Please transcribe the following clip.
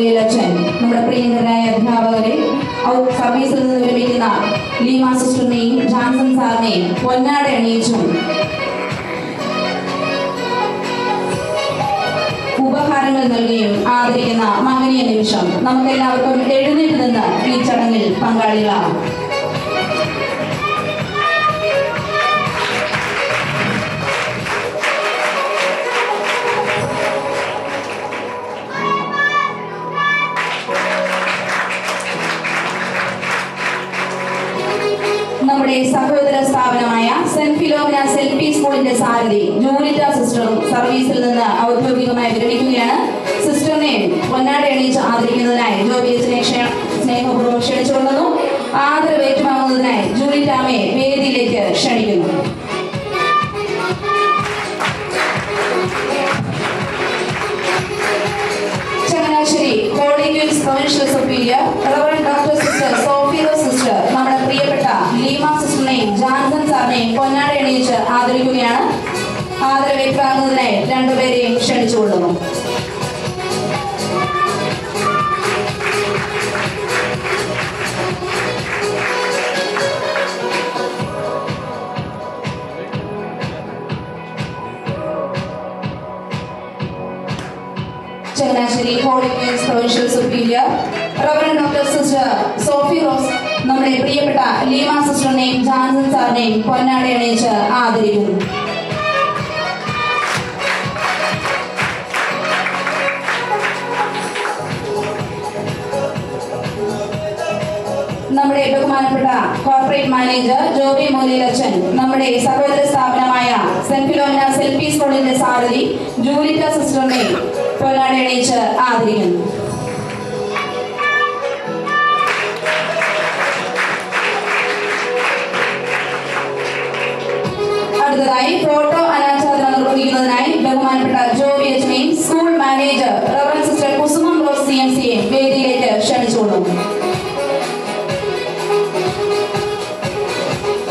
മൂലയിലച്ഛൻ, നമ്മുടെ പ്രിയങ്കരായ അധ്യാപകരെ, സർവീസിൽ നിന്ന് വിരമിക്കുന്ന ലീമ സിസ്റ്ററിനെയും ജാൻസൺ സാറിനെയും പൊന്നാട അണിയിച്ചും ഉപഹാരങ്ങൾ നൽകിയും ആദരിക്കുന്ന മഹനീയ നിമിഷം. നമുക്കെല്ലാവർക്കും എഴുന്നേറ്റ് നിന്ന് ഈ ചടങ്ങിൽ പങ്കാളികളാണ്. നമ്മുടെ സഹോദര സ്ഥാപനമായ സെന്റ് ഫിലോമിനാസ് എൽ.പി. സ്കൂളിന്റെ സാരഥി ജൂലിറ്റ സിസ്റ്ററും സർവീസിൽ നിന്ന് ഔദ്യോഗികമായി വിരമിക്കുകയാണ്. സിസ്റ്ററിനെ പൊന്നാട അണിയിച്ച് ആദരിക്കുന്നതിനായി ജോബി അച്ഛനെ സ്നേഹപൂർവ്വം ക്ഷണിച്ചുകൊള്ളുന്നു. ആദരവ് ഏറ്റുവാങ്ങുന്നതിനായി ജൂലിറ്റാമയെ വേദിയിലേക്ക് ക്ഷണിക്കുന്നു. Changanassery holy Queen's provincial superior reverend doctor sister Sophie Rose sister നമ്മുടെ പ്രിയപ്പെട്ട ലീമ സിസ്റ്ററിനെയും ജാൻസൺ സാറിനെയും പൊന്നാട അണിയിച്ച് ആദരിക്കുകയാണ്. ആദരവ് ഏറ്റുവാങ്ങുന്നതിനായി രണ്ടുപേരെയും ക്ഷണിച്ചുകൊള്ളുന്നു. Changanassery holy Queen's provincial superior reverend doctor sister Sophie Rose നമ്മുടെ പ്രിയപ്പെട്ട ലീമ സിസ്റ്ററിനെയും ജാൻസൺ സാറിനെയും പൊന്നാട അണിയിച്ച് ആദരിക്കുന്നു. നമ്മുടെ ബഹുമാനപ്പെട്ട കോർപ്പറേറ്റ് മാനേജർ ജോബി മൂലയിലച്ഛൻ നമ്മുടെ സഹോദര സ്ഥാപനമായ സെന്റ് ഫിലോമിനാസ് എൽ.പി. സ്കൂളിന്റെ സാരഥി ജൂലിറ്റ സിസ്റ്ററിനെ പൊന്നാട അണിയിച്ച് ആദരിക്കുന്നു. അടുത്തതായി ഫോട്ടോ അനാച്ഛാദനം നിർവഹിക്കുന്നതിനായി ബഹുമാനപ്പെട്ട ജോബി അച്ഛനെയും സ്കൂൾ മാനേജർ റവറൻഡ് സിസ്റ്റർ കുസുമം റോസ് CMCയെയും വേദിയിലേക്ക് ക്ഷണിച്ചുകൊള്ളുന്നു.